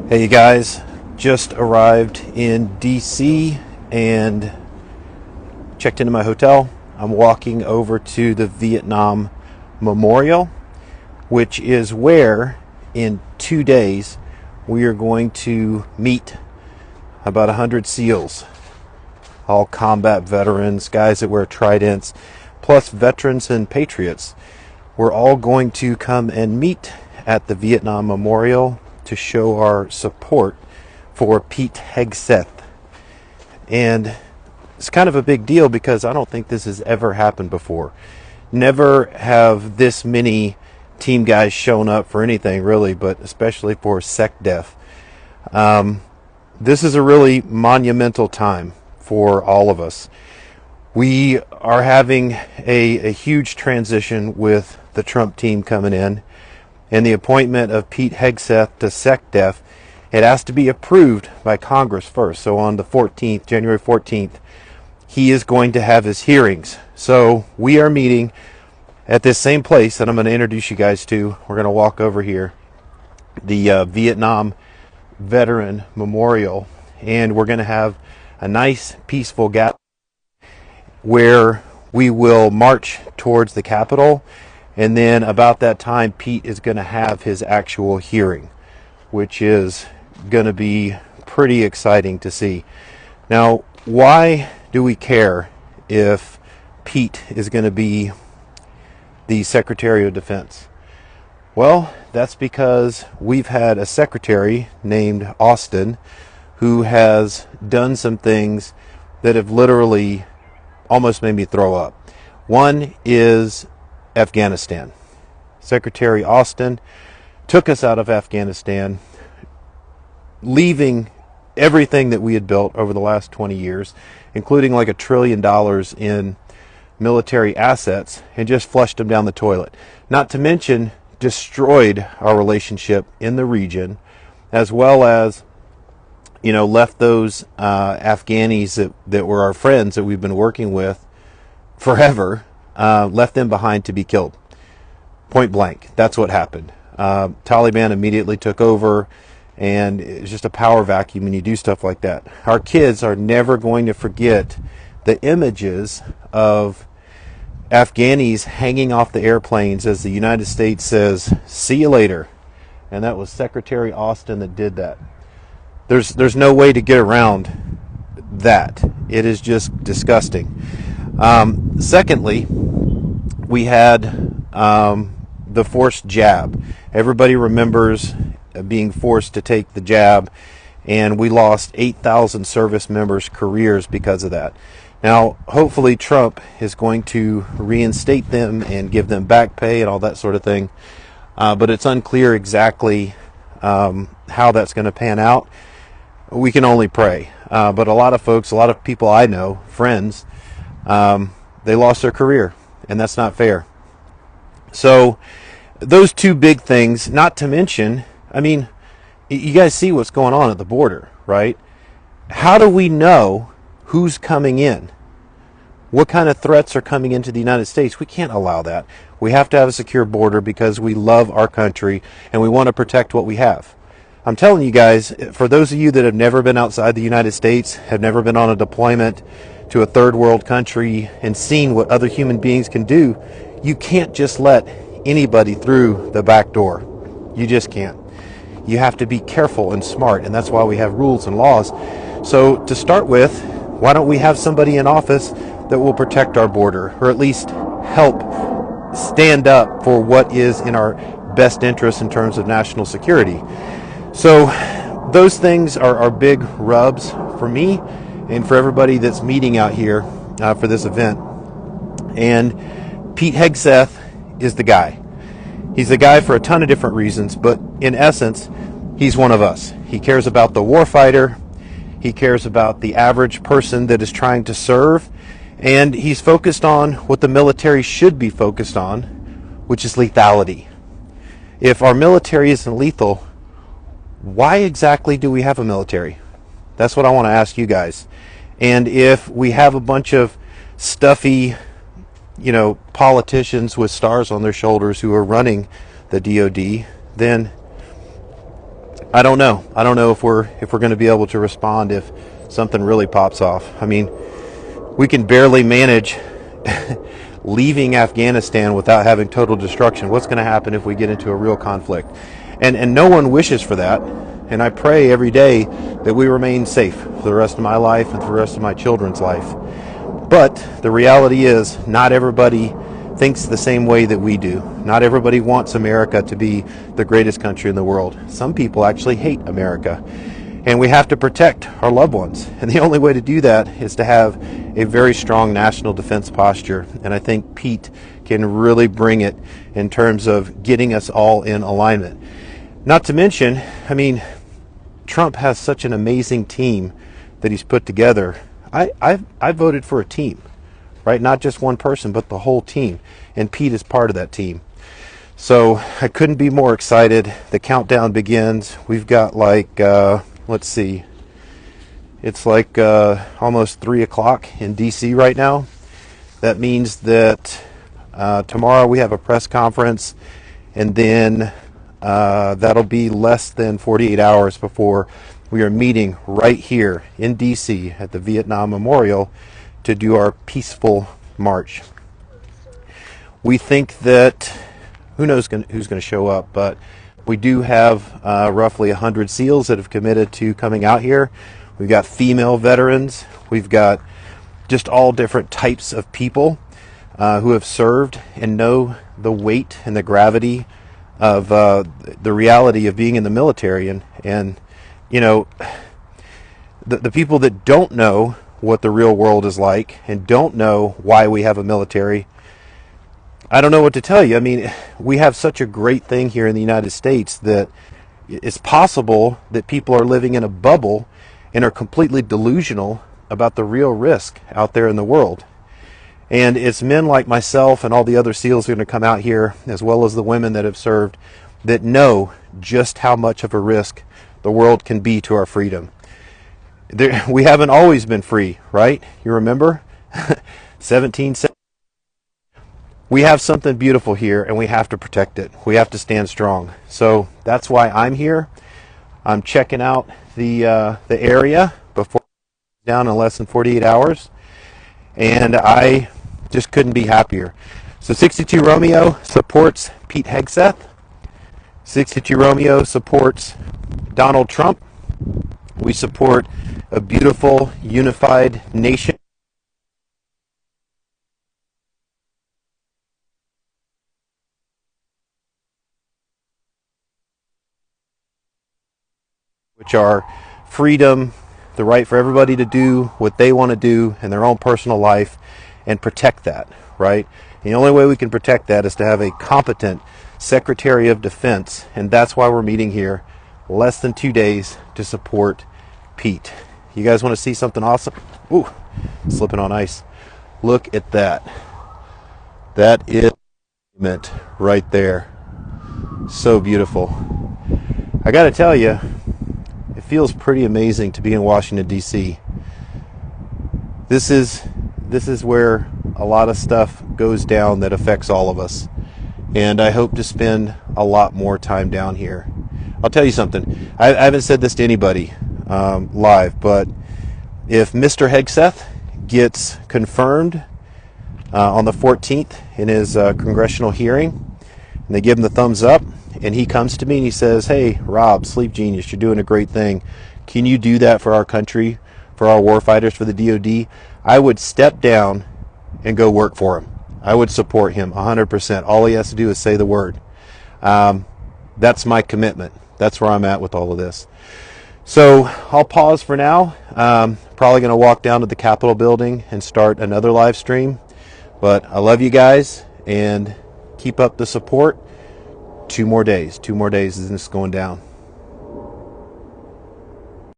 Hey you guys, just arrived in DC and checked into my hotel. I'm walking over to the Vietnam Memorial, which is where in 2 days we are going to meet about 100 SEALs, all combat veterans, guys that wear tridents, plus veterans and patriots. We're all going to come and meet at the Vietnam Memorial to show our support for Pete Hegseth. And it's kind of a big deal because I don't think this has ever happened before. Never have this many team guys shown up for anything really, but especially for SecDef. This is a really monumental time for all of us. We are having a huge transition with the Trump team coming in, and the appointment of Pete Hegseth to SecDef. It has to be approved by Congress first. So on the 14th, January 14th, he is going to have his hearings. So we are meeting at this same place that I'm going to introduce you guys to. We're going to walk over here, the Vietnam Veteran Memorial, and we're going to have a nice, peaceful gathering where we will march towards the Capitol, and then about that time Pete is going to have his actual hearing, which is going to be pretty exciting to see. Now, why do we care if Pete is going to be the Secretary of Defense? Well, that's because we've had a secretary named Austin who has done some things that have literally almost made me throw up. One is Afghanistan. Secretary Austin took us out of Afghanistan, leaving everything that we had built over the last 20 years, including like $1 trillion in military assets, and just flushed them down the toilet. Not to mention destroyed our relationship in the region, as well as left those Afghanis that were our friends that we've been working with forever, left them behind to be killed. Point blank. That's what happened. Taliban immediately took over, and it's just a power vacuum when you do stuff like that. Our kids are never going to forget the images of Afghanis hanging off the airplanes as the United States says, "See you later." And that was Secretary Austin that did that. There's no way to get around that. It is just disgusting. Secondly, we had the forced jab. Everybody remembers being forced to take the jab, and we lost 8,000 service members' careers because of that. Now, hopefully Trump is going to reinstate them and give them back pay and all that sort of thing, but it's unclear exactly how that's going to pan out. We can only pray. But a lot of people I know, friends, they lost their career, and that's not fair. So those two big things, not to mention, you guys see what's going on at the border, right? How do we know who's coming in? What kind of threats are coming into the United States? We can't allow that. We have to have a secure border because we love our country and we want to protect what we have. I'm telling you guys, for those of you that have never been outside the United States, have never been on a deployment to a third world country and seen what other human beings can do, you can't just let anybody through the back door. You just can't. You have to be careful and smart, and that's why we have rules and laws. So to start with, why don't we have somebody in office that will protect our border, or at least help stand up for what is in our best interest in terms of national security? So those things are big rubs for me and for everybody that's meeting out here for this event. And Pete Hegseth is the guy. He's the guy for a ton of different reasons, but in essence, he's one of us. He cares about the warfighter. He cares about the average person that is trying to serve. And he's focused on what the military should be focused on, which is lethality. If our military isn't lethal, why exactly do we have a military? That's what I want to ask you guys. And if we have a bunch of stuffy, politicians with stars on their shoulders who are running the DOD, then I don't know. I don't know if we're going to be able to respond if something really pops off. I mean, we can barely manage leaving Afghanistan without having total destruction. What's going to happen if we get into a real conflict? And no one wishes for that. And I pray every day that we remain safe for the rest of my life and for the rest of my children's life. But the reality is, not everybody thinks the same way that we do. Not everybody wants America to be the greatest country in the world. Some people actually hate America. And we have to protect our loved ones. And the only way to do that is to have a very strong national defense posture. And I think Pete can really bring it in terms of getting us all in alignment. Not to mention, I mean, Trump has such an amazing team that he's put together. I voted for a team, right? Not just one person, but the whole team. And Pete is part of that team. So I couldn't be more excited. The countdown begins. We've got like, let's see, it's like almost 3 o'clock in DC right now. That means that tomorrow we have a press conference, and then that'll be less than 48 hours before we are meeting right here in DC at the Vietnam Memorial to do our peaceful march. We think that who knows who's going to show up, but we do have roughly 100 SEALs that have committed to coming out here. We've got female veterans. We've got just all different types of people who have served and know the weight and the gravity of the reality of being in the military. And you know, the people that don't know what the real world is like and don't know why we have a military, I don't know what to tell you. I mean, we have such a great thing here in the United States that it's possible that people are living in a bubble and are completely delusional about the real risk out there in the world. And it's men like myself and all the other SEALs who are going to come out here, as well as the women that have served, that know just how much of a risk the world can be to our freedom. We haven't always been free, right? You remember? 1770. We have something beautiful here, and we have to protect it. We have to stand strong. So that's why I'm here. I'm checking out the area before down in less than 48 hours, and I just couldn't be happier. So 62 Romeo supports Pete Hegseth. 62 Romeo supports Donald Trump. We support a beautiful, unified nation. Which are freedom, the right for everybody to do what they want to do in their own personal life, and protect that, right? And the only way we can protect that is to have a competent Secretary of Defense, and that's why we're meeting here less than 2 days to support Pete. You guys want to see something awesome? Ooh, slipping on ice. Look at that. That is meant right there. So beautiful. I got to tell you, it feels pretty amazing to be in Washington, D.C. This is where a lot of stuff goes down that affects all of us. And I hope to spend a lot more time down here. I'll tell you something. I haven't said this to anybody live, but if Mr. Hegseth gets confirmed on the 14th in his congressional hearing, and they give him the thumbs up, and he comes to me and he says, "Hey, Rob, Sleep Genius, you're doing a great thing. Can you do that for our country, for our warfighters, for the DOD?" I would step down and go work for him. I would support him 100%. All he has to do is say the word. That's my commitment. That's where I'm at with all of this. So I'll pause for now. Probably going to walk down to the Capitol building and start another live stream. But I love you guys, and keep up the support. 2 more days. 2 more days, and this is going down.